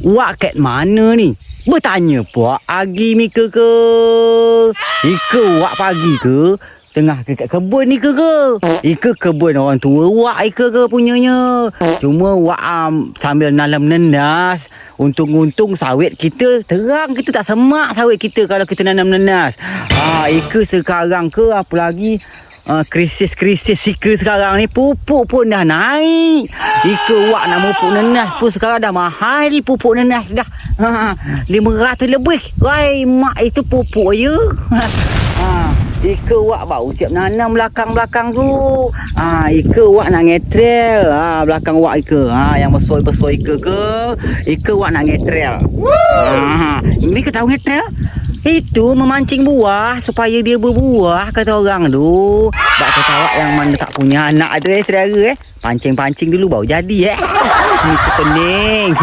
Wak kat mana ni? Bertanya puak Agi Mika ke? Ika wak pagi ke? Tengah ke kat kebun ni ke? Ika kebun orang tua wak Ika ke punyanya. Cuma wak sambil nalam nenas. Untung-untung sawit kita terang, kita tak semak sawit kita kalau kita nanam nenas. Ika sekarang ke apa lagi? Krisis-krisis Ika sekarang ni pupuk pun dah naik. Ika wak nak pupuk nenas pun sekarang dah mahal pupuk nenas dah. 500 lebih. Wai, mak itu pupuk je. Ika wak baru siap nanam belakang-belakang tu. Ika wak nak ngetrel. Belakang wak Ika. Yang besar-besar Ika ke. Ika wak nak ngetrel. Mika tahu ngetrel? Itu memancing buah supaya dia berbuah kata orang tu. Bak kata awak yang mana tak punya anak tu saudara Pancing-pancing dulu baru jadi Itu pening.